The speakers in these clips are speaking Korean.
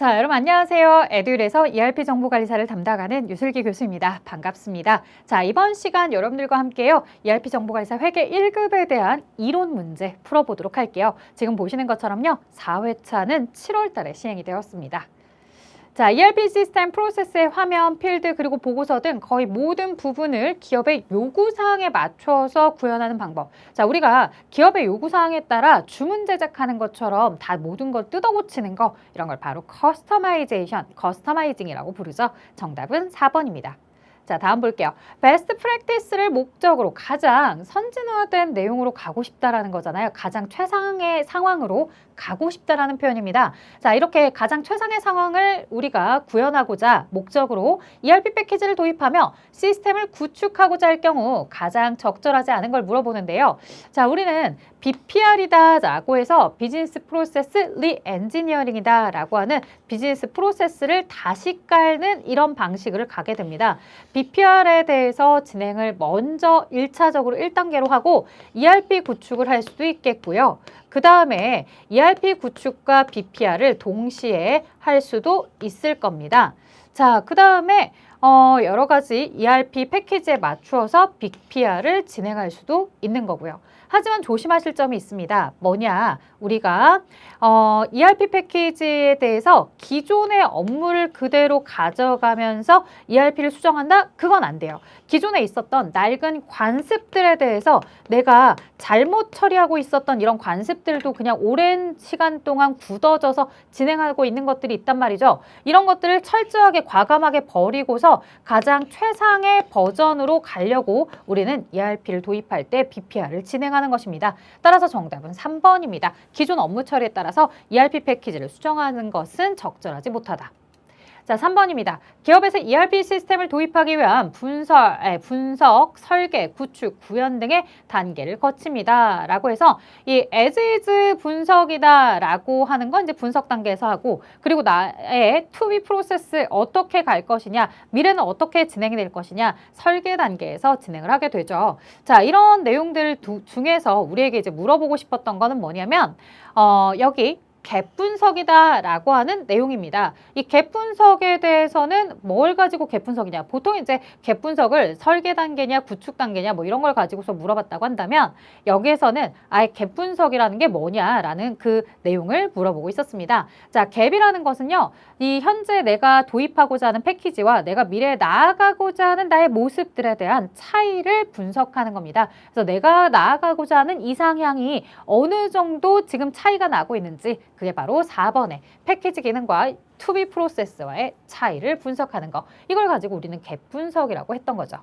자, 여러분 안녕하세요. 에듀윌에서 ERP 정보관리사를 담당하는 유슬기 교수입니다. 반갑습니다. 자, 이번 시간 여러분들과 함께요. ERP 정보관리사 회계 1급에 대한 이론 문제 풀어보도록 할게요. 지금 보시는 것처럼요. 4회차는 7월 달에 시행이 되었습니다. 자, ERP 시스템 프로세스의 화면, 필드, 그리고 보고서 등 거의 모든 부분을 기업의 요구사항에 맞춰서 구현하는 방법. 자, 우리가 기업의 요구사항에 따라 주문 제작하는 것처럼 다 모든 걸 뜯어고치는 거, 이런 걸 바로 커스터마이징이라고 부르죠. 정답은 4번입니다. 자, 다음 볼게요. 베스트 프랙티스를 목적으로 가장 선진화된 내용으로 가고 싶다라는 거잖아요. 가장 최상의 상황으로 가고 싶다라는 표현입니다. 자, 이렇게 가장 최상의 상황을 우리가 구현하고자 목적으로 ERP 패키지를 도입하며 시스템을 구축하고자 할 경우 가장 적절하지 않은 걸 물어보는데요. 자, 우리는 BPR이다 라고 해서 비즈니스 프로세스 리엔지니어링이다 라고 하는 비즈니스 프로세스를 다시 깔는 이런 방식을 가게 됩니다. BPR에 대해서 진행을 먼저 1차적으로 1단계로 하고 ERP 구축을 할 수도 있겠고요. 그 다음에 ERP 구축과 BPR을 동시에 할 수도 있을 겁니다. 자, 그 다음에 여러 가지 ERP 패키지에 맞추어서 BPR을 진행할 수도 있는 거고요. 하지만 조심하실 점이 있습니다. 뭐냐? 우리가 ERP 패키지에 대해서 기존의 업무를 그대로 가져가면서 ERP를 수정한다? 그건 안 돼요. 기존에 있었던 낡은 관습들에 대해서 내가 잘못 처리하고 있었던 이런 관습들도 그냥 오랜 시간 동안 굳어져서 진행하고 있는 것들이 있단 말이죠. 이런 것들을 철저하게 과감하게 버리고서 가장 최상의 버전으로 가려고 우리는 ERP를 도입할 때 BPR을 진행하는 것입니다. 따라서 정답은 3번입니다. 기존 업무 처리에 따라서 ERP 패키지를 수정하는 것은 적절하지 못하다. 자, 3번입니다. 기업에서 ERP 시스템을 도입하기 위한 분석, 설계, 구축, 구현 등의 단계를 거칩니다. 라고 해서 이 as is 분석이다 라고 하는 건 이제 분석 단계에서 하고, 그리고 나의 to be 프로세스 어떻게 갈 것이냐, 미래는 어떻게 진행이 될 것이냐, 설계 단계에서 진행을 하게 되죠. 자, 이런 내용들 중에서 우리에게 이제 물어보고 싶었던 거는 뭐냐면 여기 갭 분석이다 라고 하는 내용입니다. 이 갭 분석에 대해서는 뭘 가지고 갭 분석이냐, 보통 이제 갭 분석을 설계 단계냐 구축 단계냐 뭐 이런 걸 가지고서 물어봤다고 한다면 여기에서는 아예 갭 분석이라는 게 뭐냐라는 그 내용을 물어보고 있었습니다. 자, 갭이라는 것은요, 이 현재 내가 도입하고자 하는 패키지와 내가 미래에 나아가고자 하는 나의 모습들에 대한 차이를 분석하는 겁니다. 그래서 내가 나아가고자 하는 이상향이 어느 정도 지금 차이가 나고 있는지, 그게 바로 4번의 패키지 기능과 to be 프로세스와의 차이를 분석하는 거. 이걸 가지고 우리는 갭 분석이라고 했던 거죠.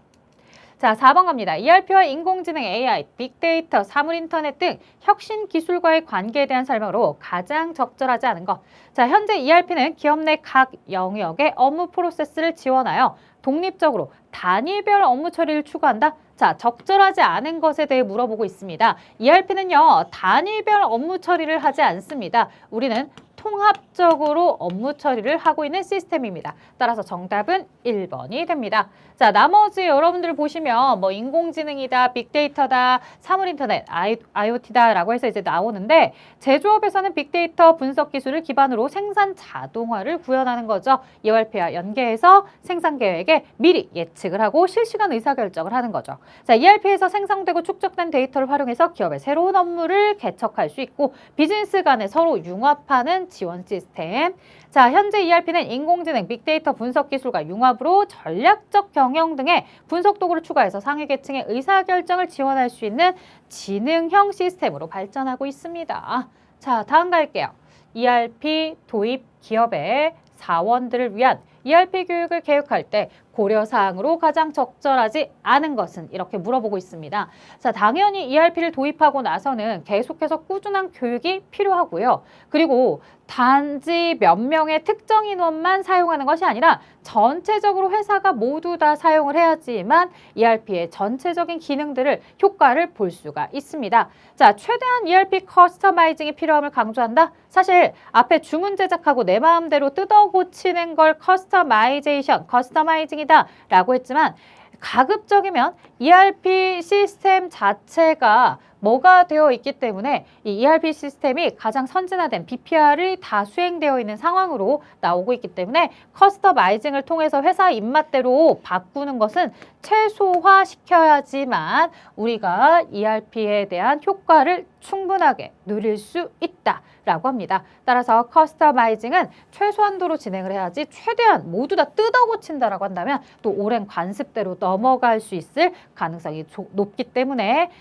자, 4번 갑니다. ERP와 인공지능, AI, 빅데이터, 사물인터넷 등 혁신 기술과의 관계에 대한 설명으로 가장 적절하지 않은 것. 자, 현재 ERP는 기업 내 각 영역의 업무 프로세스를 지원하여 독립적으로 단위별 업무 처리를 추구한다. 자, 적절하지 않은 것에 대해 물어보고 있습니다. ERP는요, 단위별 업무 처리를 하지 않습니다. 우리는 통합적으로 업무 처리를 하고 있는 시스템입니다. 따라서 정답은 1번이 됩니다. 자, 나머지 여러분들 보시면 뭐 인공지능이다, 빅데이터다, 사물인터넷, IoT다 라고 해서 이제 나오는데, 제조업에서는 빅데이터 분석 기술을 기반으로 생산 자동화를 구현하는 거죠. ERP와 연계해서 생산 계획에 미리 예측을 하고 실시간 의사결정을 하는 거죠. 자, ERP에서 생성되고 축적된 데이터를 활용해서 기업의 새로운 업무를 개척할 수 있고, 비즈니스 간에 서로 융합하는 지원 시스템. 자, 현재 ERP는 인공지능, 빅데이터 분석 기술과 융합으로 전략적 경영 등의 분석 도구를 추가해서 상위 계층의 의사결정을 지원할 수 있는 지능형 시스템으로 발전하고 있습니다. 자, 다음 갈게요. ERP 도입 기업의 사원들을 위한 ERP 교육을 계획할 때 고려사항으로 가장 적절하지 않은 것은, 이렇게 물어보고 있습니다. 자, 당연히 ERP를 도입하고 나서는 계속해서 꾸준한 교육이 필요하고요. 그리고 단지 몇 명의 특정 인원만 사용하는 것이 아니라 전체적으로 회사가 모두 다 사용을 해야지만 ERP의 전체적인 기능들을, 효과를 볼 수가 있습니다. 자, 최대한 ERP 커스터마이징이 필요함을 강조한다? 사실 앞에 주문 제작하고 내 마음대로 뜯어 고치는 걸 커스터마이징이다 라고 했지만, 가급적이면 ERP 시스템 자체가 뭐가 되어 있기 때문에 이 ERP 시스템이 가장 선진화된 BPR이 다 수행되어 있는 상황으로 나오고 있기 때문에 커스터마이징을 통해서 회사 입맛대로 바꾸는 것은 최소화시켜야지만 우리가 ERP에 대한 효과를 충분하게 누릴 수 있다라고 합니다. 따라서 커스터마이징은 최소한도로 진행을 해야지 최대한 모두 다 뜯어고친다라고 한다면 또 오랜 관습대로 넘어갈 수 있을 가능성이 높기 때문에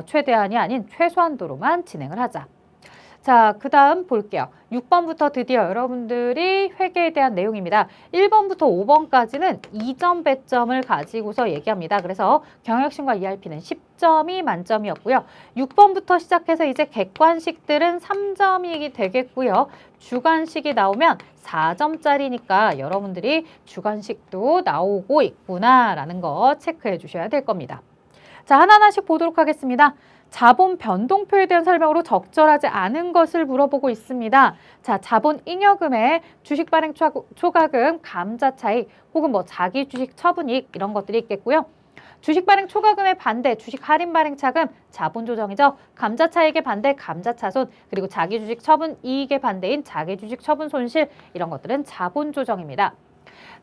최대한이 아닌 최소한도로만 진행을 하자. 자, 그 다음 볼게요. 6번부터 드디어 여러분들이 회계에 대한 내용입니다. 1번부터 5번까지는 2점 배점을 가지고서 얘기합니다. 그래서 경영혁신과 ERP는 10점이 만점이었고요. 6번부터 시작해서 이제 객관식들은 3점이 되겠고요. 주관식이 나오면 4점짜리니까 여러분들이 주관식도 나오고 있구나라는 거 체크해 주셔야 될 겁니다. 자, 하나하나씩 보도록 하겠습니다. 자본 변동표에 대한 설명으로 적절하지 않은 것을 물어보고 있습니다. 자, 자본 잉여금에 주식 발행 초과금, 감자 차익, 혹은 뭐 자기 주식 처분이익 이런 것들이 있겠고요. 주식 발행 초과금의 반대, 주식 할인 발행 차금, 자본 조정이죠. 감자 차익의 반대, 감자 차손, 그리고 자기 주식 처분 이익의 반대인 자기 주식 처분 손실 이런 것들은 자본 조정입니다.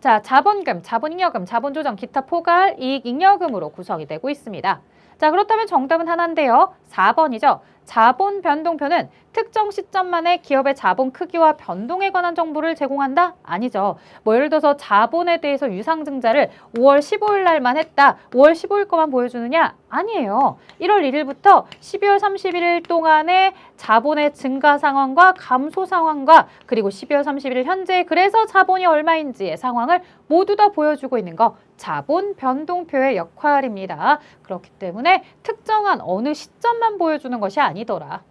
자, 자본금, 자본 잉여금, 자본 조정, 기타 포괄, 이익 잉여금으로 구성이 되고 있습니다. 자, 그렇다면 정답은 하나인데요. 4번이죠. 자본 변동표는 특정 시점만에 기업의 자본 크기와 변동에 관한 정보를 제공한다? 아니죠. 뭐 예를 들어서 자본에 대해서 유상증자를 5월 15일 날만 했다. 5월 15일 거만 보여주느냐? 아니에요. 1월 1일부터 12월 31일 동안의 자본의 증가 상황과 감소 상황과 그리고 12월 31일 현재 그래서 자본이 얼마인지의 상황을 모두 다 보여주고 있는 거 자본 변동표의 역할입니다. 그렇기 때문에 특정한 어느 시점만 보여주는 것이 아니더라.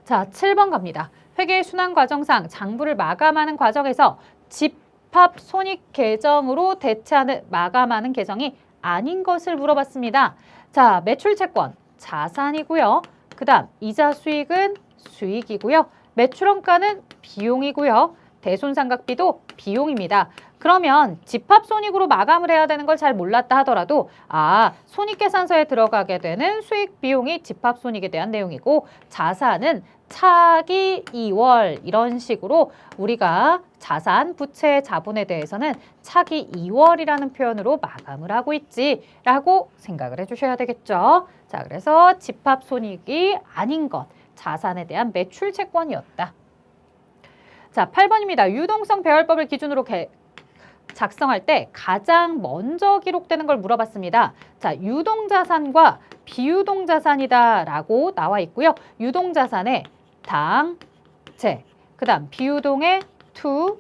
자, 7번 갑니다. 회계 순환 과정상 장부를 마감하는 과정에서 집합 손익 계정으로 대체하는 마감하는 계정이 아닌 것을 물어봤습니다. 자, 매출 채권 자산이고요. 그 다음 이자 수익은 수익이고요. 매출원가는 비용이고요. 대손상각비도 비용입니다. 그러면 집합손익으로 마감을 해야 되는 걸 잘 몰랐다 하더라도 손익계산서에 들어가게 되는 수익 비용이 집합손익에 대한 내용이고 자산은 차기 2월 이런 식으로 우리가 자산, 부채, 자본에 대해서는 차기 2월이라는 표현으로 마감을 하고 있지라고 생각을 해주셔야 되겠죠. 자, 그래서 집합손익이 아닌 것, 자산에 대한 매출채권이었다. 자, 8번입니다. 유동성 배열법을 기준으로 작성할 때 가장 먼저 기록되는 걸 물어봤습니다. 자, 유동자산과 비유동자산이다 라고 나와 있고요. 유동자산에 당, 재, 그 다음 비유동에 투,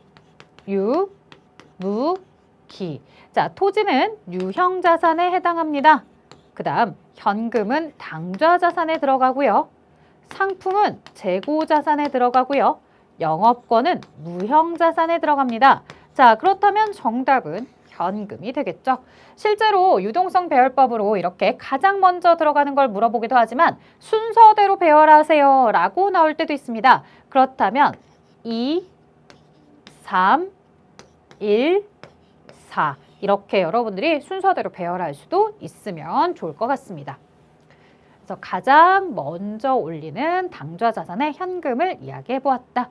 유, 무, 기. 자, 토지는 유형자산에 해당합니다. 그 다음 현금은 당좌자산에 들어가고요. 상품은 재고자산에 들어가고요. 영업권은 무형자산에 들어갑니다. 자, 그렇다면 정답은 현금이 되겠죠. 실제로 유동성 배열법으로 이렇게 가장 먼저 들어가는 걸 물어보기도 하지만 순서대로 배열하세요 라고 나올 때도 있습니다. 그렇다면 2, 3, 1, 4 이렇게 여러분들이 순서대로 배열할 수도 있으면 좋을 것 같습니다. 그래서 가장 먼저 올리는 당좌자산의 현금을 이야기해 보았다.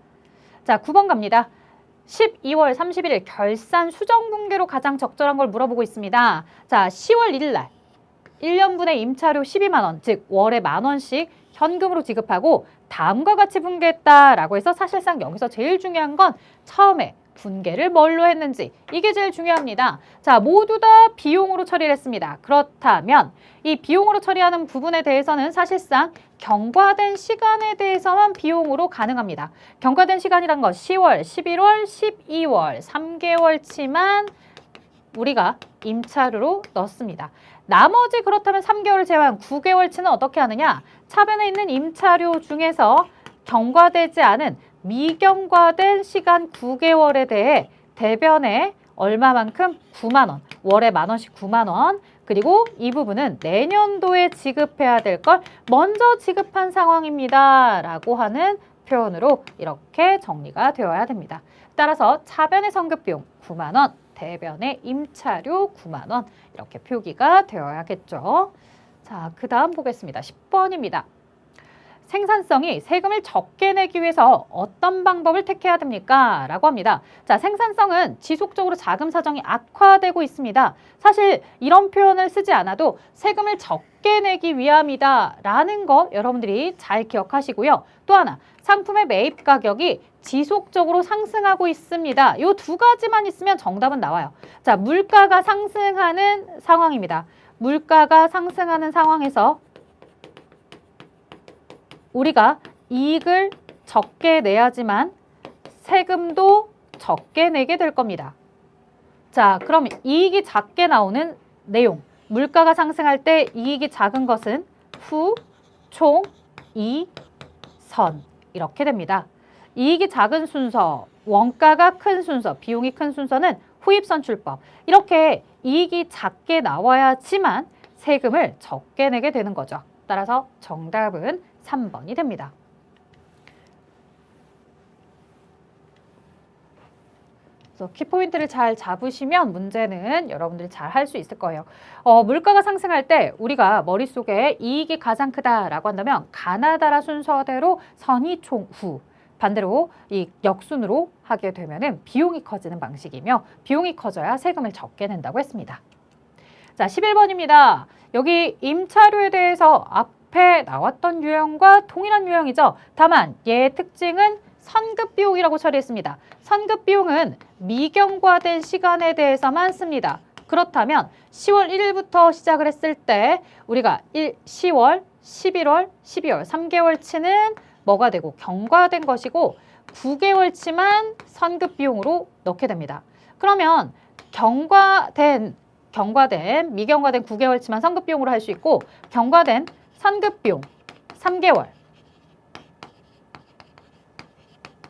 자, 9번 갑니다. 12월 31일 결산 수정 분기로 가장 적절한 걸 물어보고 있습니다. 자, 10월 1일 날 1년분의 임차료 12만 원, 즉 월에 10,000원씩 현금으로 지급하고 다음과 같이 분개했다라고 해서 사실상 여기서 제일 중요한 건 처음에 분개를 뭘로 했는지 이게 제일 중요합니다. 자, 모두 다 비용으로 처리를 했습니다. 그렇다면 이 비용으로 처리하는 부분에 대해서는 사실상 경과된 시간에 대해서만 비용으로 가능합니다. 경과된 시간이란 건 10월, 11월, 12월, 3개월치만 우리가 임차료로 넣습니다. 나머지 그렇다면 3개월을 제외한 9개월치는 어떻게 하느냐? 차변에 있는 임차료 중에서 경과되지 않은 미경과된 시간 9개월에 대해 대변에 얼마만큼? 9만 원, 월에 10,000원씩 9만 원. 그리고 이 부분은 내년도에 지급해야 될 걸 먼저 지급한 상황입니다. 라고 하는 표현으로 이렇게 정리가 되어야 됩니다. 따라서 차변의 성급비용 9만 원, 대변의 임차료 9만 원 이렇게 표기가 되어야겠죠. 자, 그 다음 보겠습니다. 10번입니다. 생산성이 세금을 적게 내기 위해서 어떤 방법을 택해야 됩니까? 라고 합니다. 자, 생산성은 지속적으로 자금 사정이 악화되고 있습니다. 사실 이런 표현을 쓰지 않아도 세금을 적게 내기 위함이다 라는 거 여러분들이 잘 기억하시고요. 또 하나, 상품의 매입 가격이 지속적으로 상승하고 있습니다. 이 두 가지만 있으면 정답은 나와요. 자, 물가가 상승하는 상황입니다. 물가가 상승하는 상황에서 우리가 이익을 적게 내야지만 세금도 적게 내게 될 겁니다. 자, 그럼 이익이 작게 나오는 내용. 물가가 상승할 때 이익이 작은 것은 후, 총, 이, 선 이렇게 됩니다. 이익이 작은 순서, 원가가 큰 순서, 비용이 큰 순서는 후입선출법. 이렇게 이익이 작게 나와야지만 세금을 적게 내게 되는 거죠. 따라서 정답은 3번이 됩니다. 그래서 키포인트를 잘 잡으시면 문제는 여러분들이 잘 할 수 있을 거예요. 물가가 상승할 때 우리가 머릿속에 이익이 가장 크다라고 한다면 가나다라 순서대로 선이 총 후, 반대로 이 역순으로 하게 되면은 비용이 커지는 방식이며 비용이 커져야 세금을 적게 낸다고 했습니다. 자, 11번입니다. 여기 임차료에 대해서 앞에 나왔던 유형과 동일한 유형이죠. 다만 얘의 특징은 선급비용이라고 처리했습니다. 선급비용은 미경과된 시간에 대해서만 씁니다. 그렇다면 10월 1일부터 시작을 했을 때 우리가 10월, 11월, 12월 3개월치는 뭐가 되고 경과된 것이고 9개월치만 선급비용으로 넣게 됩니다. 그러면 경과된, 미경과된 9개월치만 선급비용으로 할 수 있고 경과된 선급비용 3개월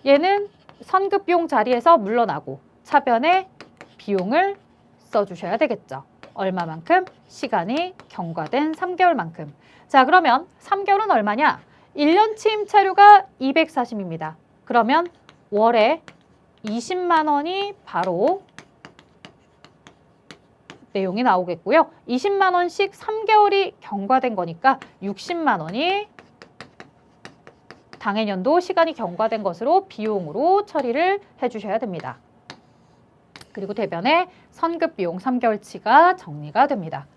얘는 선급비용 자리에서 물러나고 차변에 비용을 써주셔야 되겠죠. 얼마만큼? 시간이 경과된 3개월만큼. 자, 그러면 3개월은 얼마냐? 1년치 임차료가 240입니다. 그러면 월에 20만 원이 바로 내용이 나오겠고요. 20만 원씩 3개월이 경과된 거니까 60만 원이 당해년도 시간이 경과된 것으로 비용으로 처리를 해주셔야 됩니다. 그리고 대변에 선급비용 3개월치가 정리가 됩니다.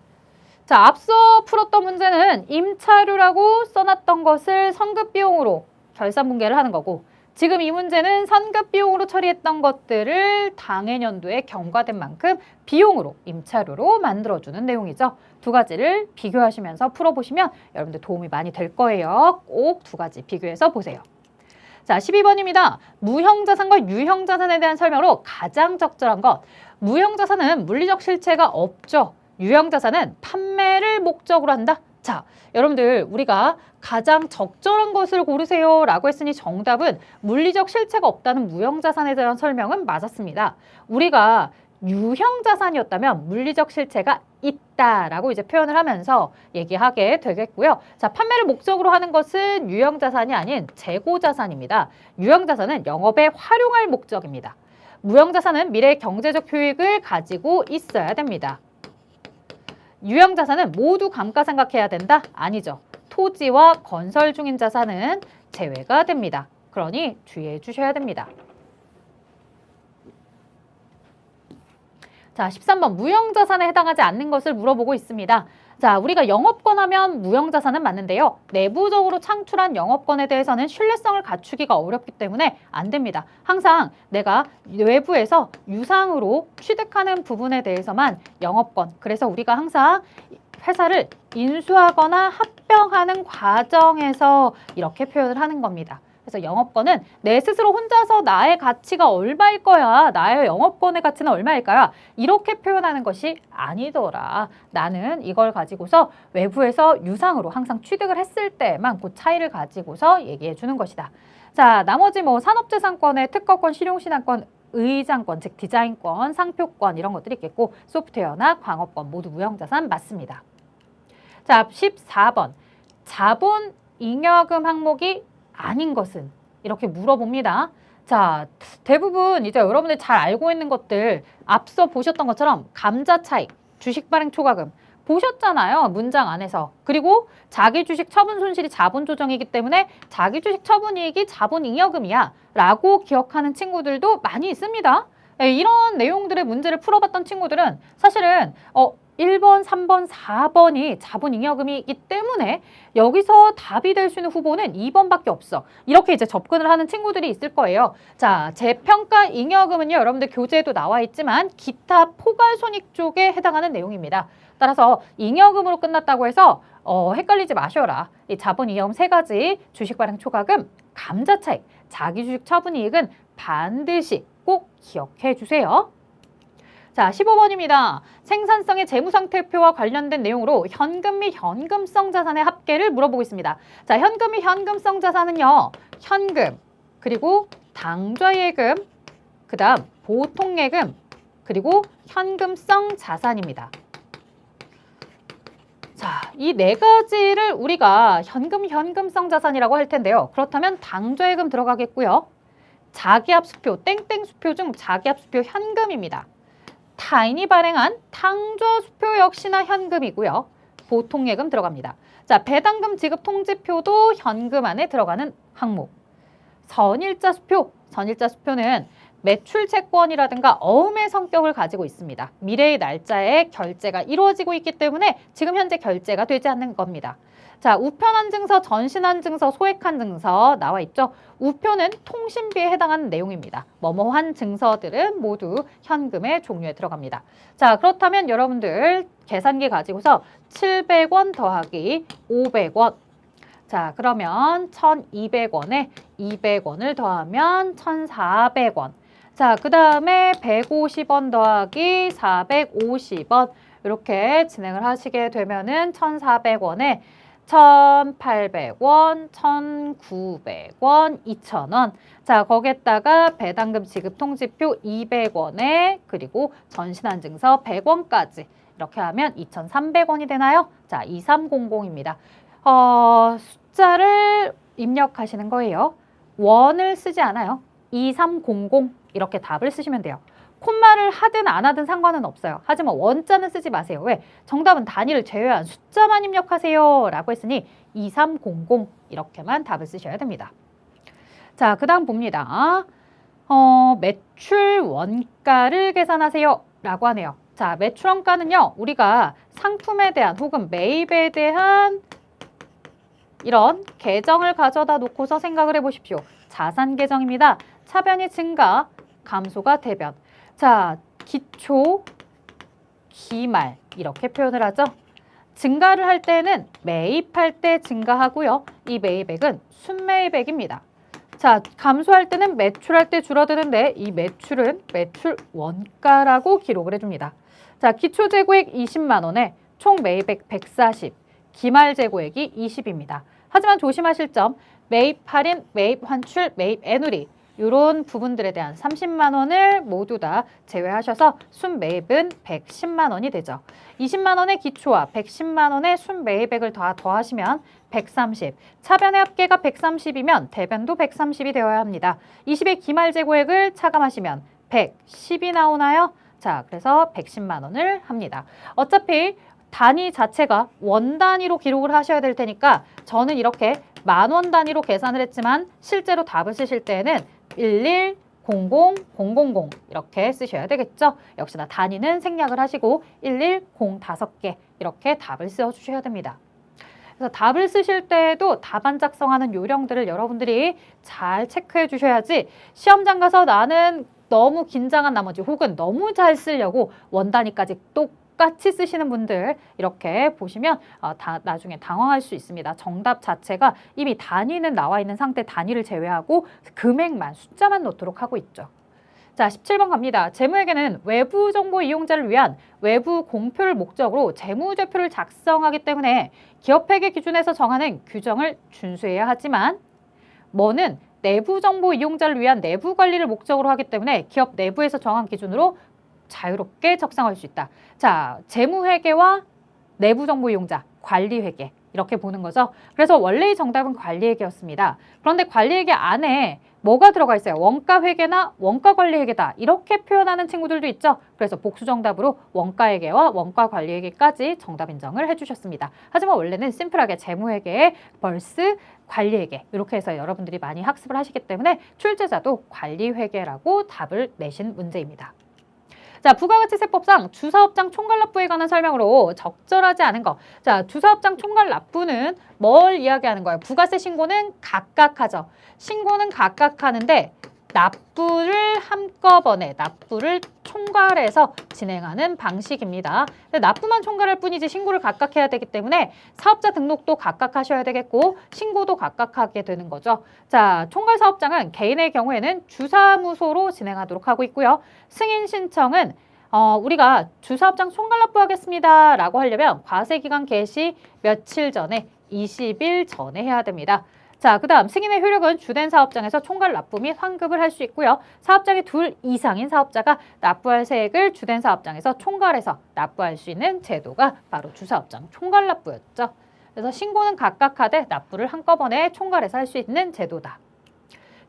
자, 앞서 풀었던 문제는 임차료라고 써놨던 것을 선급비용으로 결산분계를 하는 거고 지금 이 문제는 선급비용으로 처리했던 것들을 당해년도에 경과된 만큼 비용으로, 임차료로 만들어주는 내용이죠. 두 가지를 비교하시면서 풀어보시면 여러분들 도움이 많이 될 거예요. 꼭 두 가지 비교해서 보세요. 자, 12번입니다. 무형자산과 유형자산에 대한 설명으로 가장 적절한 것. 무형자산은 물리적 실체가 없죠. 유형자산은 판매를 목적으로 한다. 자, 여러분들 우리가 가장 적절한 것을 고르세요 라고 했으니 정답은 물리적 실체가 없다는 무형자산에 대한 설명은 맞았습니다. 우리가 유형자산이었다면 물리적 실체가 있다라고 이제 표현을 하면서 얘기하게 되겠고요. 자, 판매를 목적으로 하는 것은 유형자산이 아닌 재고자산입니다. 유형자산은 영업에 활용할 목적입니다. 무형자산은 미래의 경제적 효익을 가지고 있어야 됩니다. 유형자산은 모두 감가상각해야 된다? 아니죠. 토지와 건설 중인 자산은 제외가 됩니다. 그러니 주의해 주셔야 됩니다. 자, 13번 무형자산에 해당하지 않는 것을 물어보고 있습니다. 자, 우리가 영업권 하면 무형자산은 맞는데요. 내부적으로 창출한 영업권에 대해서는 신뢰성을 갖추기가 어렵기 때문에 안 됩니다. 항상 내가 외부에서 유상으로 취득하는 부분에 대해서만 영업권. 그래서 우리가 항상 회사를 인수하거나 합병하는 과정에서 이렇게 표현을 하는 겁니다. 그래서 영업권은 내 스스로 혼자서 나의 가치가 얼마일 거야. 나의 영업권의 가치는 얼마일까요? 이렇게 표현하는 것이 아니더라. 나는 이걸 가지고서 외부에서 유상으로 항상 취득을 했을 때만 그 차이를 가지고서 얘기해 주는 것이다. 자, 나머지 뭐 산업재산권의 특허권, 실용신안권, 의장권, 즉 디자인권, 상표권 이런 것들이 있겠고 소프트웨어나 광업권 모두 무형자산 맞습니다. 자, 14번. 자본 잉여금 항목이 아닌 것은 이렇게 물어봅니다. 자, 대부분 이제 여러분들 잘 알고 있는 것들 앞서 보셨던 것처럼 감자 차익, 주식 발행 초과금, 보셨잖아요. 문장 안에서. 그리고 자기 주식 처분 손실이 자본 조정이기 때문에 자기 주식 처분이익이 자본 잉여금이야 라고 기억하는 친구들도 많이 있습니다. 네, 이런 내용들의 문제를 풀어봤던 친구들은 사실은 1번, 3번, 4번이 자본잉여금이기 때문에 여기서 답이 될 수 있는 후보는 2번밖에 없어. 이렇게 이제 접근을 하는 친구들이 있을 거예요. 자, 재평가 잉여금은요, 여러분들 교재에도 나와 있지만 기타 포괄손익 쪽에 해당하는 내용입니다. 따라서 잉여금으로 끝났다고 해서 헷갈리지 마셔라. 이 자본잉여금 세 가지, 주식 발행 초과금, 감자차익, 자기주식 처분이익은 반드시 꼭 기억해 주세요. 자, 15번입니다. 생산성의 재무상태표와 관련된 내용으로 현금 및 현금성 자산의 합계를 물어보고 있습니다. 자, 현금 및 현금성 자산은요. 현금, 그리고 당좌예금, 그 다음 보통예금, 그리고 현금성 자산입니다. 자, 이 네 가지를 우리가 현금성 자산이라고 할 텐데요. 그렇다면 당좌예금 들어가겠고요. 자기압수표, 땡땡수표 중 자기압수표 현금입니다. 타인이 발행한 당좌수표 역시나 현금이고요. 보통예금 들어갑니다. 자, 배당금 지급 통지표도 현금 안에 들어가는 항목. 선일자수표, 선일자수표는 매출채권이라든가 어음의 성격을 가지고 있습니다. 미래의 날짜에 결제가 이루어지고 있기 때문에 지금 현재 결제가 되지 않는 겁니다. 자, 우편환증서, 전신환증서, 소액환증서 나와 있죠. 우표는 통신비에 해당하는 내용입니다. 뭐뭐한 증서들은 모두 현금의 종류에 들어갑니다. 자, 그렇다면 여러분들 계산기 가지고서 700원 더하기 500원. 자, 그러면 1200원에 200원을 더하면 1400원. 자, 그 다음에 150원 더하기 450원. 이렇게 진행을 하시게 되면은 1400원에 1,800원, 1,900원, 2,000원. 자, 거기에다가 배당금 지급 통지표 200원에 그리고 전신환증서 100원까지 이렇게 하면 2,300원이 되나요? 자, 2300입니다. 숫자를 입력하시는 거예요. 원을 쓰지 않아요. 2300 이렇게 답을 쓰시면 돼요. 콤마를 하든 안 하든 상관은 없어요. 하지만 원자는 쓰지 마세요. 왜? 정답은 단위를 제외한 숫자만 입력하세요 라고 했으니 2300 이렇게만 답을 쓰셔야 됩니다. 자, 그 다음 봅니다. 매출 원가를 계산하세요 라고 하네요. 자, 매출 원가는요, 우리가 상품에 대한 혹은 매입에 대한 이런 계정을 가져다 놓고서 생각을 해보십시오. 자산 계정입니다. 차변이 증가, 감소가 대변. 자, 기초, 기말 이렇게 표현을 하죠. 증가를 할 때는 매입할 때 증가하고요. 이 매입액은 순매입액입니다. 자, 감소할 때는 매출할 때 줄어드는데 이 매출은 매출 원가라고 기록을 해줍니다. 자, 기초 재고액 20만 원에 총 매입액 140, 기말 재고액이 20입니다. 하지만 조심하실 점, 매입 할인, 매입 환출, 매입 애누리 이런 부분들에 대한 30만 원을 모두 다 제외하셔서 순매입은 110만 원이 되죠. 20만 원의 기초와 110만 원의 순매입액을 다 더하시면 130. 차변의 합계가 130이면 대변도 130이 되어야 합니다. 20의 기말 재고액을 차감하시면 110이 나오나요? 자, 그래서 110만 원을 합니다. 어차피 단위 자체가 원 단위로 기록을 하셔야 될 테니까 저는 이렇게 만원 단위로 계산을 했지만 실제로 답을 쓰실 때는 11, 00, 000 이렇게 쓰셔야 되겠죠. 역시나 단위는 생략을 하시고 11, 0 5개 이렇게 답을 써주셔야 됩니다. 그래서 답을 쓰실 때에도 답안 작성하는 요령들을 여러분들이 잘 체크해 주셔야지 시험장 가서 나는 너무 긴장한 나머지 혹은 너무 잘 쓰려고 원 단위까지 똑같이 쓰시는 분들 이렇게 보시면 나중에 당황할 수 있습니다. 정답 자체가 이미 단위는 나와 있는 상태 단위를 제외하고 금액만 숫자만 넣도록 하고 있죠. 자, 17번 갑니다. 재무회계는 외부 정보 이용자를 위한 외부 공표를 목적으로 재무제표를 작성하기 때문에 기업회계 기준에서 정하는 규정을 준수해야 하지만 뭐는 내부 정보 이용자를 위한 내부 관리를 목적으로 하기 때문에 기업 내부에서 정한 기준으로 자유롭게 작성할 수 있다. 자, 재무회계와 내부 정보 이용자, 관리회계 이렇게 보는 거죠. 그래서 원래의 정답은 관리회계였습니다. 그런데 관리회계 안에 뭐가 들어가 있어요? 원가회계나 원가관리회계다. 이렇게 표현하는 친구들도 있죠. 그래서 복수 정답으로 원가회계와 원가관리회계까지 정답 인정을 해주셨습니다. 하지만 원래는 심플하게 재무회계, 벌스, 관리회계 이렇게 해서 여러분들이 많이 학습을 하시기 때문에 출제자도 관리회계라고 답을 내신 문제입니다. 자, 부가가치세법상 주사업장 총괄납부에 관한 설명으로 적절하지 않은 거. 자, 주사업장 총괄납부는 뭘 이야기하는 거예요? 부가세 신고는 각각 하죠. 신고는 각각 하는데 납부를 한꺼번에 납부를 총괄해서 진행하는 방식입니다. 근데 납부만 총괄할 뿐이지 신고를 각각 해야 되기 때문에 사업자 등록도 각각 하셔야 되겠고 신고도 각각 하게 되는 거죠. 자, 총괄 사업장은 개인의 경우에는 주사무소로 진행하도록 하고 있고요. 승인 신청은 우리가 주사업장 총괄납부하겠습니다 라고 하려면 과세기간 개시 며칠 전에 20일 전에 해야 됩니다. 자, 그 다음 승인의 효력은 주된 사업장에서 총괄 납부 및 환급을 할 수 있고요. 사업장이 2 이상인 사업자가 납부할 세액을 주된 사업장에서 총괄해서 납부할 수 있는 제도가 바로 주사업장 총괄 납부였죠. 그래서 신고는 각각 하되 납부를 한꺼번에 총괄해서 할 수 있는 제도다.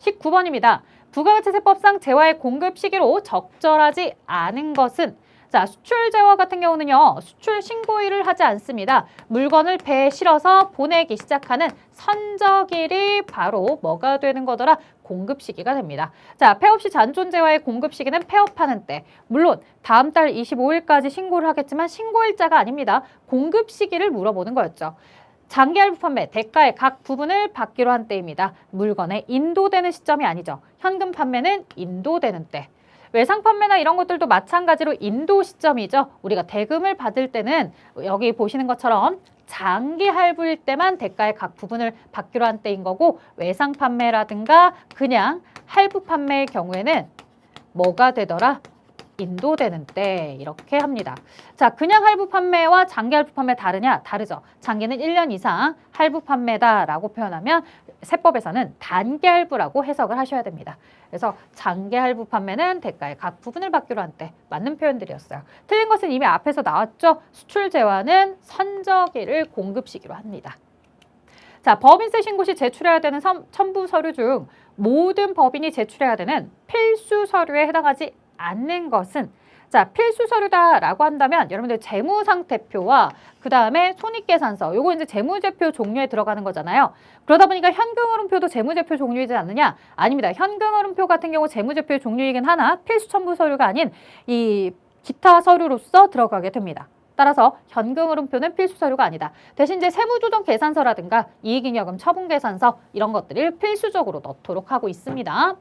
19번입니다. 부가가치세법상 재화의 공급 시기로 적절하지 않은 것은 자, 수출 재화 같은 경우는요. 수출 신고일을 하지 않습니다. 물건을 배에 실어서 보내기 시작하는 선적일이 바로 뭐가 되는 거더라? 공급 시기가 됩니다. 자, 폐업 시 잔존 재화의 공급 시기는 폐업하는 때. 물론 다음 달 25일까지 신고를 하겠지만 신고일자가 아닙니다. 공급 시기를 물어보는 거였죠. 장기 할부 판매, 대가의 각 부분을 받기로 한 때입니다. 물건에 인도되는 시점이 아니죠. 현금 판매는 인도되는 때. 외상 판매나 이런 것들도 마찬가지로 인도 시점이죠. 우리가 대금을 받을 때는 여기 보시는 것처럼 장기 할부일 때만 대가의 각 부분을 받기로 한 때인 거고 외상 판매라든가 그냥 할부 판매의 경우에는 뭐가 되더라? 인도되는 때 이렇게 합니다. 자, 그냥 할부 판매와 장기 할부 판매 다르냐? 다르죠. 장기는 1년 이상 할부 판매다라고 표현하면 세법에서는 단기 할부라고 해석을 하셔야 됩니다. 그래서 장기 할부 판매는 대가의 각 부분을 받기로 한 때 맞는 표현들이었어요. 틀린 것은 이미 앞에서 나왔죠. 수출 재화는 선적일을 공급 시기로 합니다. 자, 법인세 신고 시 제출해야 되는 첨부 서류 중 모든 법인이 제출해야 되는 필수 서류에 해당하지 않는 것은 자, 필수 서류다라고 한다면 여러분들 재무상태표와 그 다음에 손익계산서 요거 이제 재무제표 종류에 들어가는 거잖아요. 그러다 보니까 현금흐름표도 재무제표 종류이지 않느냐? 아닙니다. 현금흐름표 같은 경우 재무제표 종류이긴 하나 필수 첨부 서류가 아닌 이 기타 서류로서 들어가게 됩니다. 따라서 현금흐름표는 필수 서류가 아니다. 대신 이제 세무조정계산서라든가 이익잉여금 처분계산서 이런 것들을 필수적으로 넣도록 하고 있습니다.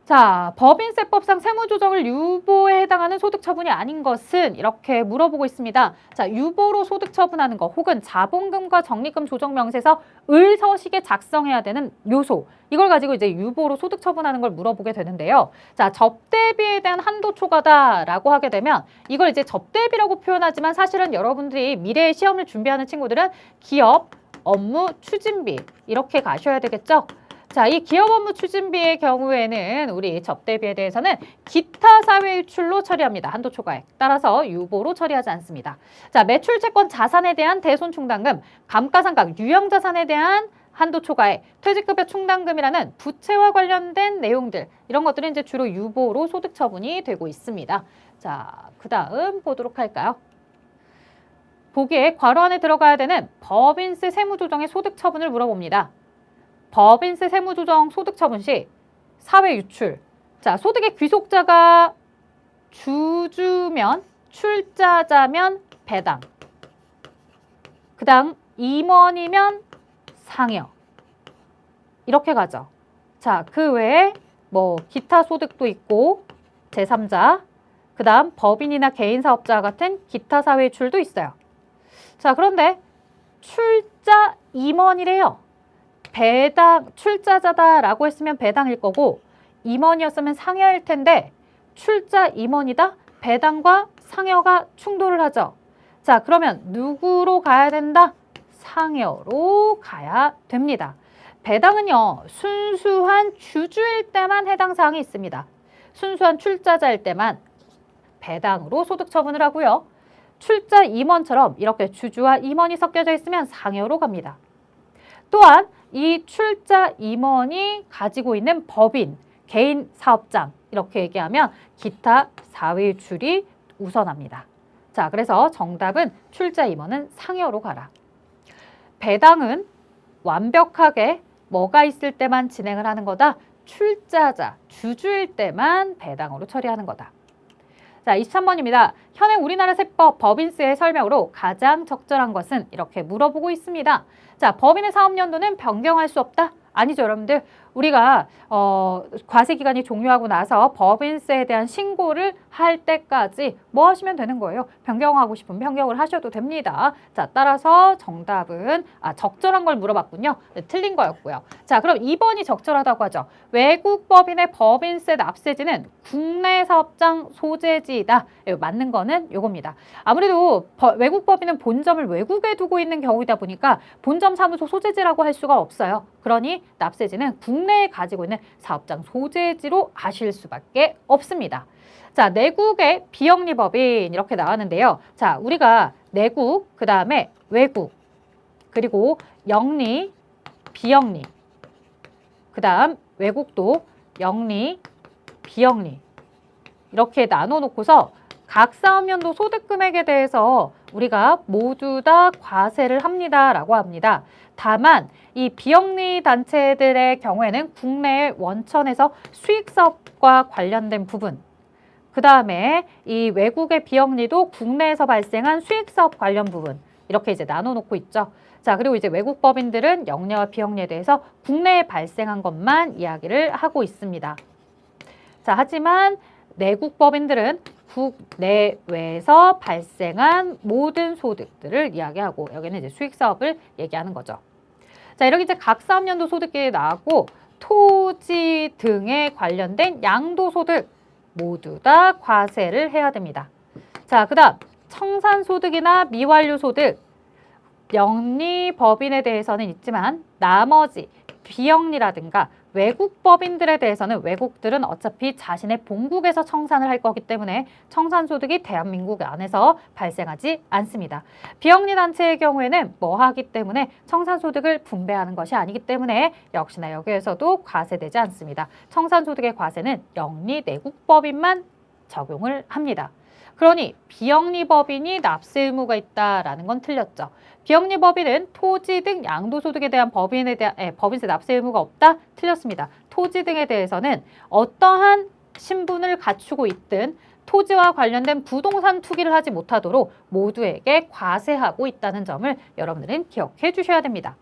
자, 법인세법상 세무조정을 유보에 해당하는 소득처분이 아닌 것은 이렇게 물어보고 있습니다. 자, 유보로 소득처분하는 것 혹은 자본금과 적립금 조정명세서 을서식에 작성해야 되는 요소 이걸 가지고 이제 유보로 소득처분하는 걸 물어보게 되는데요. 자, 접대비에 대한 한도 초과다라고 하게 되면 이걸 이제 접대비라고 표현하지만 사실은 여러분들이 미래의 시험을 준비하는 친구들은 기업, 업무, 추진비 이렇게 가셔야 되겠죠. 자, 이 기업 업무 추진비의 경우에는 우리 접대비에 대해서는 기타 사회 유출로 처리합니다. 한도 초과액. 따라서 유보로 처리하지 않습니다. 자, 매출 채권 자산에 대한 대손 충당금, 감가상각 유형 자산에 대한 한도 초과액, 퇴직급여 충당금이라는 부채와 관련된 내용들 이런 것들은 이제 주로 유보로 소득 처분이 되고 있습니다. 자, 그다음 보도록 할까요? 보기에 괄호 안에 들어가야 되는 법인세 세무조정의 소득 처분을 물어봅니다. 법인세 세무조정 소득처분 시 사회 유출. 자, 소득의 귀속자가 주주면, 출자자면 배당. 그 다음 임원이면 상여. 이렇게 가죠. 자, 그 외에 뭐 기타 소득도 있고 제3자, 그 다음 법인이나 개인사업자 같은 기타 사회 유출도 있어요. 자, 그런데 출자 임원이래요. 배당, 출자자다라고 했으면 배당일 거고 임원이었으면 상여일 텐데 출자 임원이다? 배당과 상여가 충돌을 하죠. 자, 그러면 누구로 가야 된다? 상여로 가야 됩니다. 배당은요. 순수한 주주일 때만 해당 사항이 있습니다. 순수한 출자자일 때만 배당으로 소득 처분을 하고요. 출자 임원처럼 이렇게 주주와 임원이 섞여져 있으면 상여로 갑니다. 또한 이 출자 임원이 가지고 있는 법인, 개인 사업장 이렇게 얘기하면 기타 사회출이 우선합니다. 자, 그래서 정답은 출자 임원은 상여로 가라. 배당은 완벽하게 뭐가 있을 때만 진행을 하는 거다? 출자자, 주주일 때만 배당으로 처리하는 거다. 자, 23번입니다. 현행 우리나라 세법 법인세의 설명으로 가장 적절한 것은 이렇게 물어보고 있습니다. 자, 법인의 사업연도는 변경할 수 없다? 아니죠, 여러분들. 우리가 과세기간이 종료하고 나서 법인세에 대한 신고를 할 때까지 뭐 하시면 되는 거예요? 변경하고 싶으면 변경을 하셔도 됩니다. 자, 따라서 정답은 적절한 걸 물어봤군요. 네, 틀린 거였고요. 자, 그럼 2번이 적절하다고 하죠. 외국 법인의 법인세 납세지는 국내 사업장 소재지이다. 맞는 거는 요겁니다. 아무래도 외국 법인은 본점을 외국에 두고 있는 경우이다 보니까 본점 사무소 소재지라고 할 수가 없어요. 그러니 납세지는 국내에 가지고 있는 사업장 소재지로 아실 수밖에 없습니다. 자, 내국의 비영리법인 이렇게 나왔는데요. 자, 우리가 내국, 그 다음에 외국, 그리고 영리, 비영리, 그 다음 외국도 영리, 비영리 이렇게 나눠놓고서 각 사업연도 소득금액에 대해서 우리가 모두 다 과세를 합니다라고 합니다. 다만 이 비영리 단체들의 경우에는 국내의 원천에서 수익사업과 관련된 부분, 그 다음에 이 외국의 비영리도 국내에서 발생한 수익사업 관련 부분 이렇게 이제 나눠놓고 있죠. 자, 그리고 이제 외국 법인들은 영리와 비영리에 대해서 국내에 발생한 것만 이야기를 하고 있습니다. 자, 하지만 내국 법인들은 국내외에서 발생한 모든 소득들을 이야기하고 여기는 이제 수익사업을 얘기하는 거죠. 자, 이렇게 이제 각 사업연도 소득이 나왔고 토지 등에 관련된 양도소득 모두 다 과세를 해야 됩니다. 자, 그 다음 청산소득이나 미완료소득 영리법인에 대해서는 있지만 나머지 비영리라든가 외국 법인들에 대해서는 외국들은 어차피 자신의 본국에서 청산을 할 거기 때문에 청산소득이 대한민국 안에서 발생하지 않습니다. 비영리 단체의 경우에는 뭐 하기 때문에 청산소득을 분배하는 것이 아니기 때문에 역시나 여기에서도 과세되지 않습니다. 청산소득의 과세는 영리 내국 법인만 적용을 합니다. 그러니 비영리 법인이 납세 의무가 있다라는 건 틀렸죠. 비영리 법인은 토지 등 양도소득에 대한 법인세 납세 의무가 없다? 틀렸습니다. 토지 등에 대해서는 어떠한 신분을 갖추고 있든 토지와 관련된 부동산 투기를 하지 못하도록 모두에게 과세하고 있다는 점을 여러분들은 기억해 주셔야 됩니다.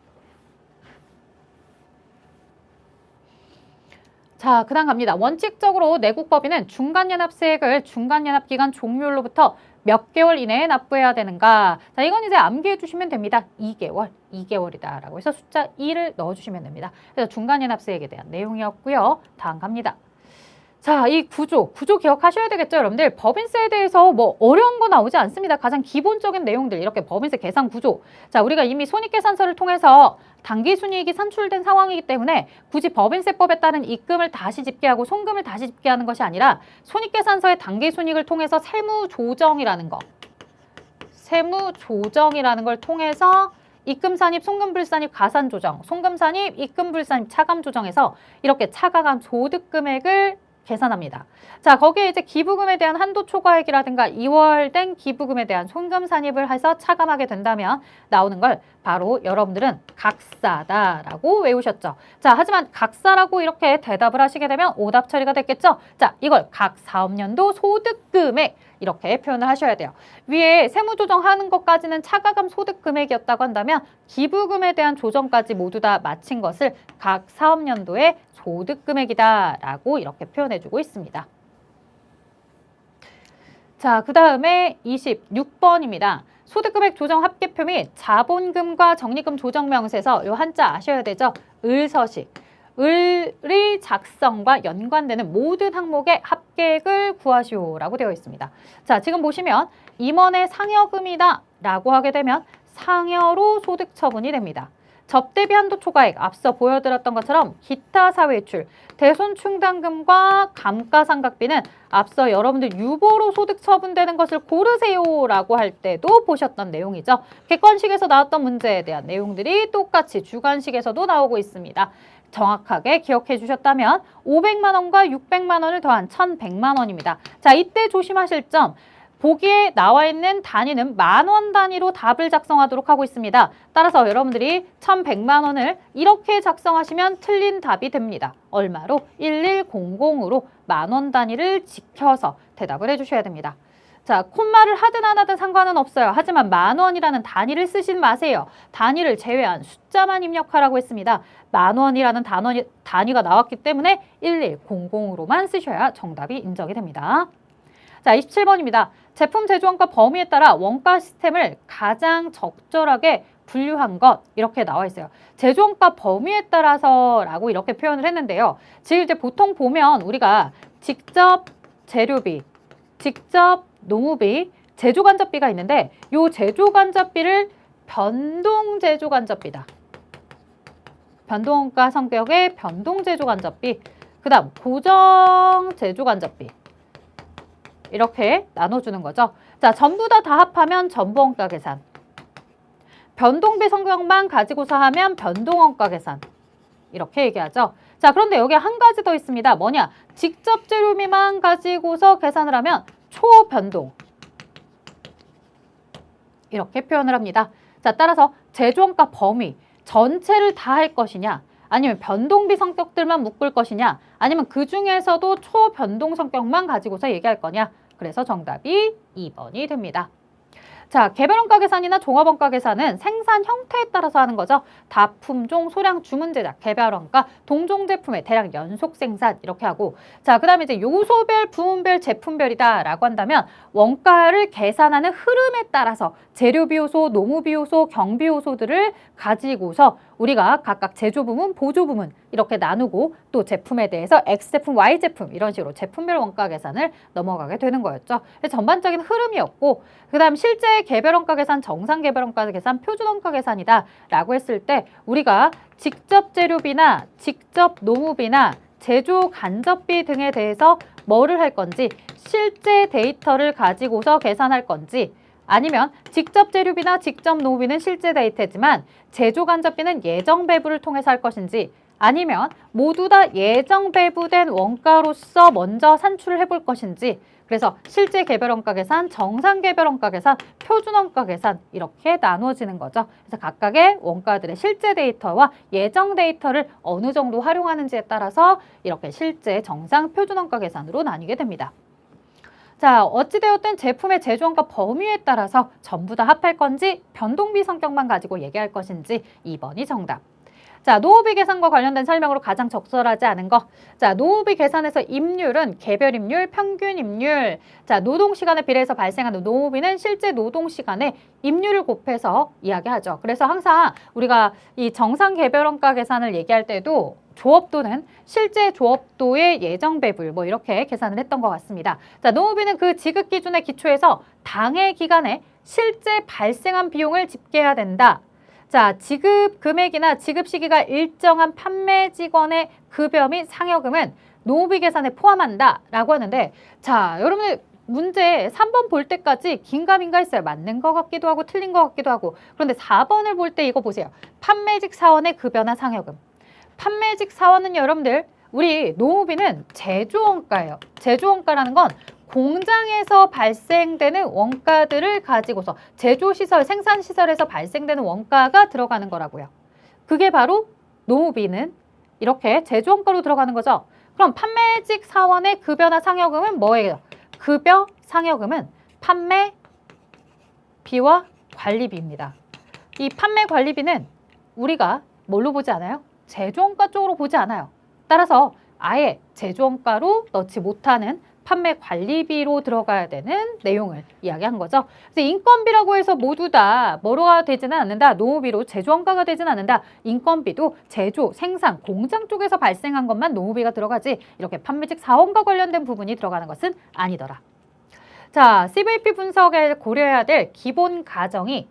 자, 그 다음 갑니다. 원칙적으로 내국법인은 중간연합세액을 중간연합기간 종료일로부터 몇 개월 이내에 납부해야 되는가? 자, 이건 이제 암기해 주시면 됩니다. 2개월이다 라고 해서 숫자 2를 넣어주시면 됩니다. 그래서 중간연합세액에 대한 내용이었고요. 다음 갑니다. 자, 이 구조 기억하셔야 되겠죠, 여러분들. 법인세에 대해서 뭐 어려운 거 나오지 않습니다. 가장 기본적인 내용들, 이렇게 법인세 계산 구조. 자, 우리가 이미 손익계산서를 통해서 당기순이익이 산출된 상황이기 때문에 굳이 법인세법에 따른 입금을 다시 집계하고 손금을 다시 집계하는 것이 아니라 손익계산서의 당기순이익을 통해서 세무조정이라는 걸 통해서 입금산입, 송금불산입, 가산조정, 송금산입, 입금불산입, 차감조정해서 이렇게 차감한 소득금액을 계산합니다. 자, 거기에 이제 기부금에 대한 한도 초과액이라든가 2월 된 기부금에 대한 손금 산입을 해서 차감하게 된다면 나오는 걸 바로 여러분들은 각사다라고 외우셨죠. 자, 하지만 각사라고 이렇게 대답을 하시게 되면 오답 처리가 됐겠죠. 자, 이걸 각 사업연도 소득금액 이렇게 표현을 하셔야 돼요. 위에 세무조정하는 것까지는 차가감 소득금액이었다고 한다면 기부금에 대한 조정까지 모두 다 마친 것을 각 사업연도의 소득금액이다라고 이렇게 표현해주고 있습니다. 자, 그 다음에 26번입니다. 소득금액 조정 합계표 및 자본금과 적립금 조정 명세서 요 한자 아셔야 되죠. 을서식. 을의 작성과 연관되는 모든 항목의 합계액을 구하시오라고 되어 있습니다. 자, 지금 보시면 임원의 상여금이다 라고 하게 되면 상여로 소득 처분이 됩니다. 접대비 한도 초과액, 앞서 보여드렸던 것처럼 기타 사회출, 대손충당금과 감가상각비는 앞서 여러분들 유보로 소득 처분되는 것을 고르세요라고 할 때도 보셨던 내용이죠. 객관식에서 나왔던 문제에 대한 내용들이 똑같이 주관식에서도 나오고 있습니다. 정확하게 기억해 주셨다면 500만 원과 600만 원을 더한 1,100만 원입니다. 자, 이때 조심하실 점. 보기에 나와 있는 단위는 만원 단위로 답을 작성하도록 하고 있습니다. 따라서 여러분들이 1,100만 원을 이렇게 작성하시면 틀린 답이 됩니다. 얼마로? 1100으로 만원 단위를 지켜서 대답을 해주셔야 됩니다. 자, 콤마를 하든 안 하든 상관은 없어요. 하지만 만원이라는 단위를 쓰진 마세요. 단위를 제외한 숫자만 입력하라고 했습니다. 만원이라는 단위가 나왔기 때문에 1100으로만 쓰셔야 정답이 인정이 됩니다. 자, 27번입니다. 제품 제조원가 범위에 따라 원가 시스템을 가장 적절하게 분류한 것, 이렇게 나와 있어요. 제조원가 범위에 따라서 라고 이렇게 표현을 했는데요. 지금 이제 보통 보면 우리가 직접 재료비, 직접 노무비, 제조간접비가 있는데 이 제조간접비를 변동제조간접비다. 변동원가 성격의 변동제조간접비, 그 다음 고정제조간접비, 이렇게 나눠주는 거죠. 자, 전부 다 합하면 전부원가 계산. 변동비 성격만 가지고서 하면 변동원가 계산. 이렇게 얘기하죠. 자, 그런데 여기 한 가지 더 있습니다. 뭐냐? 직접 재료비만 가지고서 계산을 하면 초변동. 이렇게 표현을 합니다. 자, 따라서 제조원가 범위 전체를 다 할 것이냐, 아니면 변동비 성격들만 묶을 것이냐, 아니면 그 중에서도 초변동 성격만 가지고서 얘기할 거냐. 그래서 정답이 2번이 됩니다. 자, 개별원가 계산이나 종합원가 계산은 생산 형태에 따라서 하는 거죠. 다품종, 소량, 주문 제작, 개별원가, 동종 제품의 대량 연속 생산 이렇게 하고, 자, 그 다음에 이제 요소별, 부문별, 제품별이다 라고 한다면 원가를 계산하는 흐름에 따라서 재료비 요소, 노무비 요소, 경비 요소들을 가지고서 우리가 각각 제조부문, 보조부문 이렇게 나누고 또 제품에 대해서 X제품, Y제품 이런 식으로 제품별 원가 계산을 넘어가게 되는 거였죠. 전반적인 흐름이었고, 그 다음 실제 개별원가 계산, 정상 개별원가 계산, 표준원가 계산이다 라고 했을 때 우리가 직접 재료비나 직접 노무비나 제조 간접비 등에 대해서 뭐를 할 건지, 실제 데이터를 가지고서 계산할 건지, 아니면 직접 재료비나 직접 노무비는 실제 데이터지만 제조 간접비는 예정 배부를 통해서 할 것인지, 아니면 모두 다 예정 배부된 원가로서 먼저 산출을 해볼 것인지, 그래서 실제 개별원가 계산, 정상 개별원가 계산, 표준원가 계산 이렇게 나누어지는 거죠. 그래서 각각의 원가들의 실제 데이터와 예정 데이터를 어느 정도 활용하는지에 따라서 이렇게 실제 정상 표준원가 계산으로 나뉘게 됩니다. 자, 어찌되었든 제품의 제조원가 범위에 따라서 전부 다 합할 건지 변동비 성격만 가지고 얘기할 것인지 2번이 정답. 자, 노후비 계산과 관련된 설명으로 가장 적절하지 않은 거. 자, 노후비 계산에서 임률은 개별 임률, 평균 임률. 자, 노동시간에 비례해서 발생하는 노후비는 실제 노동시간에 임률을 곱해서 이야기하죠. 그래서 항상 우리가 이 정상 개별원가 계산을 얘기할 때도 조업도는 실제 조업도의 예정 배분 뭐 이렇게 계산을 했던 것 같습니다. 자, 노후비는 그 지급 기준에 기초해서 당해 기간에 실제 발생한 비용을 집계해야 된다. 자, 지급 금액이나 지급 시기가 일정한 판매 직원의 급여 및 상여금은 노후비 계산에 포함한다 라고 하는데, 자, 여러분들 문제 3번 볼 때까지 긴가민가 했어요. 맞는 것 같기도 하고 틀린 것 같기도 하고. 그런데 4번을 볼 때 이거 보세요. 판매직 사원의 급여나 상여금. 판매직 사원은 여러분들 우리 노후비는 제조원가예요. 제조원가라는 건 공장에서 발생되는 원가들을 가지고서 제조시설, 생산시설에서 발생되는 원가가 들어가는 거라고요. 그게 바로 노후비는 이렇게 제조원가로 들어가는 거죠. 그럼 판매직 사원의 급여나 상여금은 뭐예요? 급여, 상여금은 판매비와 관리비입니다. 이 판매 관리비는 우리가 뭘로 보지 않아요? 제조원가 쪽으로 보지 않아요. 따라서 아예 제조원가로 넣지 못하는 판매 관리비로 들어가야 되는 내용을 이야기한 거죠. 그래서 인건비라고 해서 모두 다 뭐로가 되지는 않는다. 노후비로 제조원가가 되지는 않는다. 인건비도 제조, 생산, 공장 쪽에서 발생한 것만 노후비가 들어가지 이렇게 판매직 사원과 관련된 부분이 들어가는 것은 아니더라. 자, CVP 분석에 고려해야 될 기본 가정이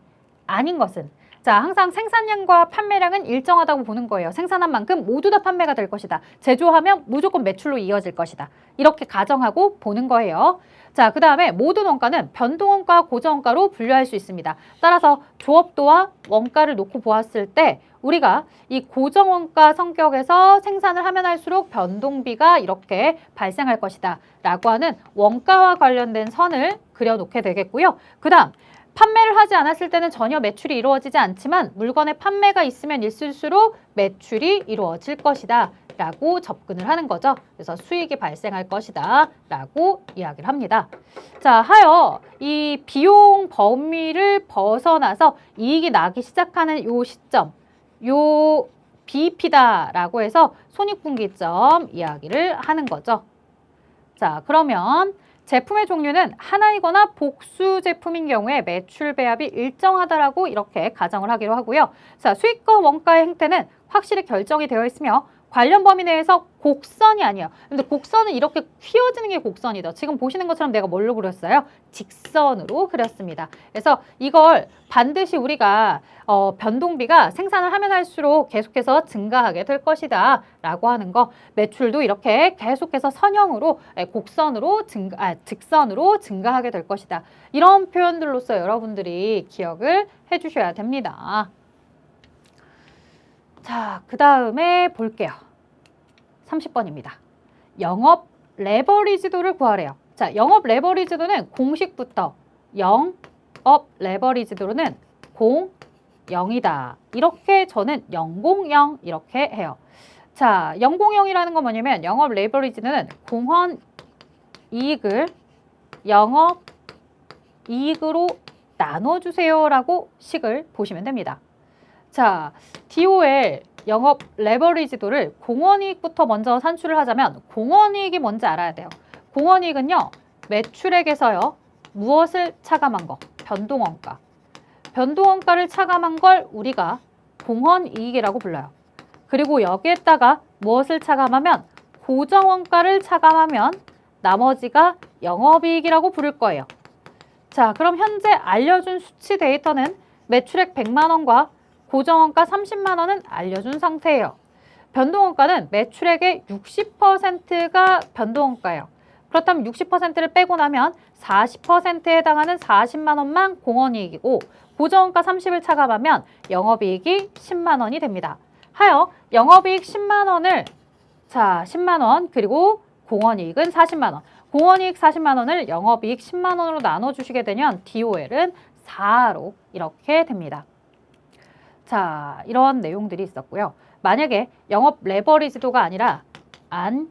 아닌 것은, 자, 항상 생산량과 판매량은 일정하다고 보는 거예요. 생산한 만큼 모두 다 판매가 될 것이다. 제조하면 무조건 매출로 이어질 것이다. 이렇게 가정하고 보는 거예요. 자, 그 다음에 모든 원가는 변동원가, 고정원가로 분류할 수 있습니다. 따라서 조업도와 원가를 놓고 보았을 때 우리가 이 고정원가 성격에서 생산을 하면 할수록 변동비가 이렇게 발생할 것이다 라고 하는 원가와 관련된 선을 그려놓게 되겠고요. 그 다음 판매를 하지 않았을 때는 전혀 매출이 이루어지지 않지만 물건의 판매가 있으면 있을수록 매출이 이루어질 것이다 라고 접근을 하는 거죠. 그래서 수익이 발생할 것이다 라고 이야기를 합니다. 자, 하여 이 비용 범위를 벗어나서 이익이 나기 시작하는 요 시점, 요 BEP다 라고 해서 손익분기점 이야기를 하는 거죠. 자, 그러면 제품의 종류는 하나이거나 복수 제품인 경우에 매출 배합이 일정하다라고 이렇게 가정을 하기로 하고요. 자, 수익과 원가의 행태는 확실히 결정이 되어 있으며 관련 범위 내에서 곡선이 아니에요. 근데 곡선은 이렇게 휘어지는 게 곡선이다. 지금 보시는 것처럼 내가 뭘로 그렸어요? 직선으로 그렸습니다. 그래서 이걸 반드시 우리가 변동비가 생산을 하면 할수록 계속해서 증가하게 될 것이다 라고 하는 거, 매출도 이렇게 계속해서 선형으로 곡선으로 직선으로 증가하게 될 것이다. 이런 표현들로서 여러분들이 기억을 해주셔야 됩니다. 자, 그 다음에 볼게요. 30번입니다. 영업 레버리지도를 구하래요. 자, 영업 레버리지도는 공식부터 영업 레버리지도는 0, 0이다. 이렇게 저는 0, 0, 0 이렇게 해요. 자, 0, 0, 0이라는 건 뭐냐면 영업 레버리지도는 공헌 이익을 영업 이익으로 나눠주세요라고 식을 보시면 됩니다. 자, DOL 영업 레버리지도를 공헌이익부터 먼저 산출을 하자면 공헌이익이 뭔지 알아야 돼요. 공헌이익은요, 매출액에서요, 무엇을 차감한 거? 변동원가. 변동원가를 차감한 걸 우리가 공헌이익이라고 불러요. 그리고 여기에다가 무엇을 차감하면? 고정원가를 차감하면 나머지가 영업이익이라고 부를 거예요. 자, 그럼 현재 알려준 수치 데이터는 매출액 100만 원과 고정원가 30만 원은 알려준 상태예요. 변동원가는 매출액의 60%가 변동원가예요. 그렇다면 60%를 빼고 나면 40%에 해당하는 40만 원만 공헌이익이고 고정원가 30을 차감하면 영업이익이 10만 원이 됩니다. 하여 영업이익 10만 원을 10만 원 그리고 공헌이익은 40만 원. 공헌이익 40만 원을 영업이익 10만 원으로 나눠주시게 되면 DOL은 4로 이렇게 됩니다. 자, 이런 내용들이 있었고요. 만약에 영업 레버리지도가 아니라 안,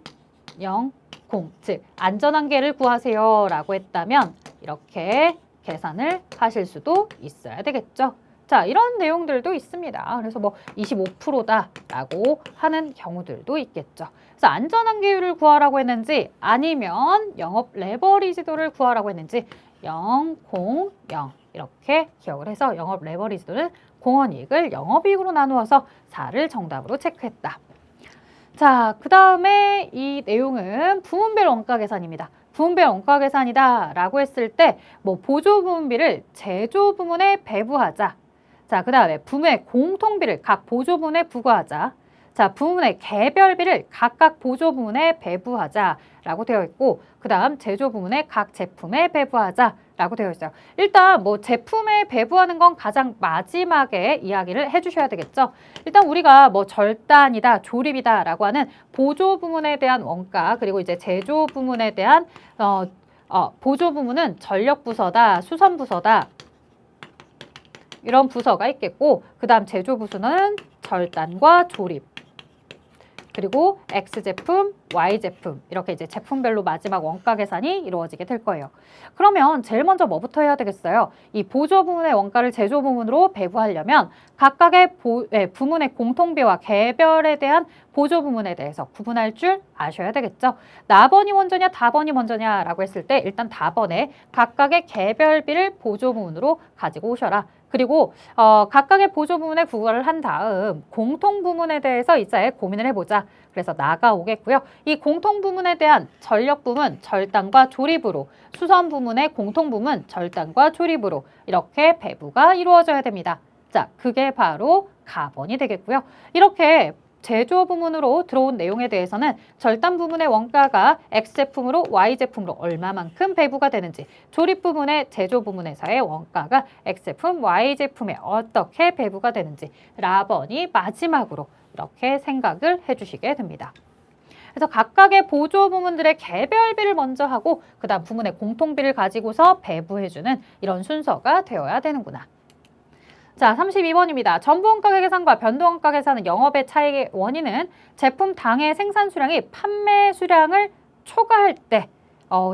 영, 공, 즉 안전한계를 구하세요 라고 했다면 이렇게 계산을 하실 수도 있어야 되겠죠. 자, 이런 내용들도 있습니다. 그래서 뭐 25%다 라고 하는 경우들도 있겠죠. 그래서 안전한계율을 구하라고 했는지 아니면 영업 레버리지도를 구하라고 했는지 0, 0, 0 이렇게 기억을 해서 영업 레버리지도는 공헌이익을 영업이익으로 나누어서 4를 정답으로 체크했다. 자, 그 다음에 이 내용은 부문별 원가 계산입니다. 부문별 원가 계산이다 라고 했을 때 뭐 보조 부문비를 제조 부문에 배부하자. 자, 그 다음에 부문의 공통비를 각 보조 부문에 부과하자. 자, 부문의 개별비를 각각 보조 부문에 배부하자 라고 되어 있고, 그 다음 제조 부문의 각 제품에 배부하자 라고 되어 있어요. 일단 뭐 제품에 배부하는 건 가장 마지막에 이야기를 해주셔야 되겠죠. 일단 우리가 뭐 절단이다, 조립이다 라고 하는 보조 부문에 대한 원가, 그리고 이제 제조 부문에 대한 보조 부문은 전력 부서다, 수선 부서다 이런 부서가 있겠고, 그 다음 제조 부서는 절단과 조립, 그리고 X제품, Y제품 이렇게 이제 제품별로 마지막 원가 계산이 이루어지게 될 거예요. 그러면 제일 먼저 뭐부터 해야 되겠어요? 이 보조 부문의 원가를 제조 부문으로 배부하려면 각각의 부문의 공통비와 개별에 대한 보조 부문에 대해서 구분할 줄 아셔야 되겠죠. 나번이 먼저냐 다번이 먼저냐 라고 했을 때 일단 다번에 각각의 개별비를 보조 부문으로 가지고 오셔라. 그리고 각각의 보조 부문에 구분을 한 다음 공통 부문에 대해서 이제 고민을 해보자. 그래서 나가오겠고요. 이 공통 부문에 대한 전력 부문, 절단과 조립으로, 수선 부문의 공통 부문, 절단과 조립으로 이렇게 배부가 이루어져야 됩니다. 자, 그게 바로 가번이 되겠고요. 이렇게 제조 부문으로 들어온 내용에 대해서는 절단 부문의 원가가 X제품으로 Y제품으로 얼마만큼 배부가 되는지, 조립 부문의 제조 부문에서의 원가가 X제품, Y제품에 어떻게 배부가 되는지 라번이 마지막으로 이렇게 생각을 해주시게 됩니다. 그래서 각각의 보조 부문들의 개별비를 먼저 하고 그 다음 부문의 공통비를 가지고서 배부해주는 이런 순서가 되어야 되는구나. 자, 32번입니다. 전부원가 계산과 변동원가 계산은 영업의 차이의 원인은 제품 당해 생산 수량이 판매 수량을 초과할 때,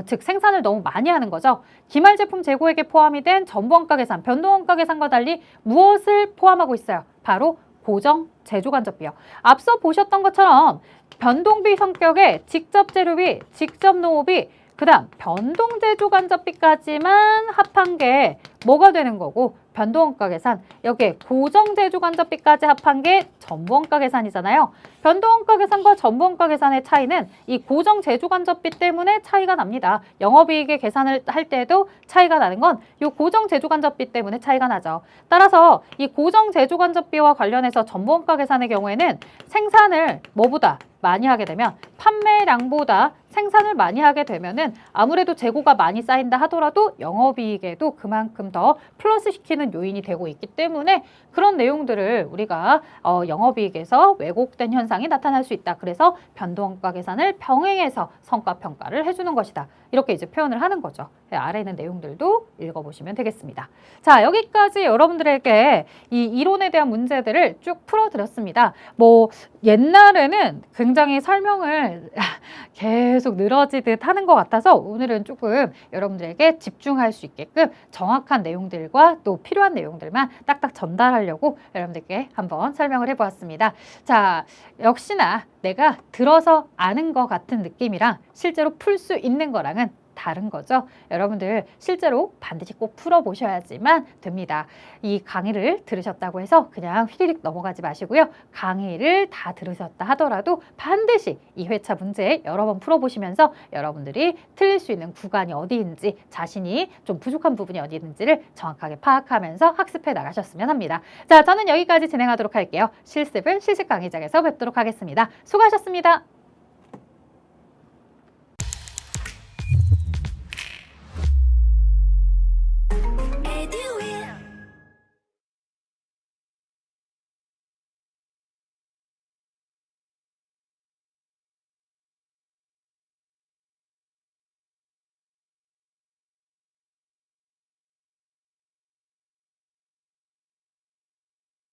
즉 생산을 너무 많이 하는 거죠. 기말 제품 재고액에 포함이 된 전부원가 계산, 변동원가 계산과 달리 무엇을 포함하고 있어요? 바로 고정 제조간접비요. 앞서 보셨던 것처럼 변동비 성격의 직접 재료비, 직접 노후비, 그 다음 변동 제조간접비까지만 합한 게 뭐가 되는 거고, 변동원가 계산, 여기에 고정 제조간접비까지 합한 게 전부원가 계산이잖아요. 변동원가 계산과 전부원가 계산의 차이는 이 고정 제조간접비 때문에 차이가 납니다. 영업이익의 계산을 할 때도 차이가 나는 건 이 고정 제조간접비 때문에 차이가 나죠. 따라서 이 고정 제조간접비와 관련해서 전부원가 계산의 경우에는 생산을 뭐보다 많이 하게 되면, 판매량보다 생산을 많이 하게 되면은 아무래도 재고가 많이 쌓인다 하더라도 영업이익에도 그만큼 더 플러스시키는 요인이 되고 있기 때문에 그런 내용들을 우리가 영업이익에서 왜곡된 현상이 나타날 수 있다. 그래서 변동원가 계산을 병행해서 성과평가를 해주는 것이다. 이렇게 이제 표현을 하는 거죠. 아래에 있는 내용들도 읽어보시면 되겠습니다. 자, 여기까지 여러분들에게 이 이론에 대한 문제들을 쭉 풀어드렸습니다. 뭐 옛날에는 굉장히 설명을 계속 늘어지듯 하는 것 같아서 오늘은 조금 여러분들에게 집중할 수 있게끔 정확한 내용들과 또 필요한 내용들만 딱딱 전달하려고 여러분들께 한번 설명을 해보았습니다. 자, 역시나 내가 들어서 아는 것 같은 느낌이랑 실제로 풀 수 있는 거랑은 다른 거죠. 여러분들 실제로 반드시 꼭 풀어보셔야지만 됩니다. 이 강의를 들으셨다고 해서 그냥 휘리릭 넘어가지 마시고요. 강의를 다 들으셨다 하더라도 반드시 2회차 문제 여러 번 풀어보시면서 여러분들이 틀릴 수 있는 구간이 어디인지, 자신이 좀 부족한 부분이 어디 있는지를 정확하게 파악하면서 학습해 나가셨으면 합니다. 자, 저는 여기까지 진행하도록 할게요. 실습은 실습 강의장에서 뵙도록 하겠습니다. 수고하셨습니다.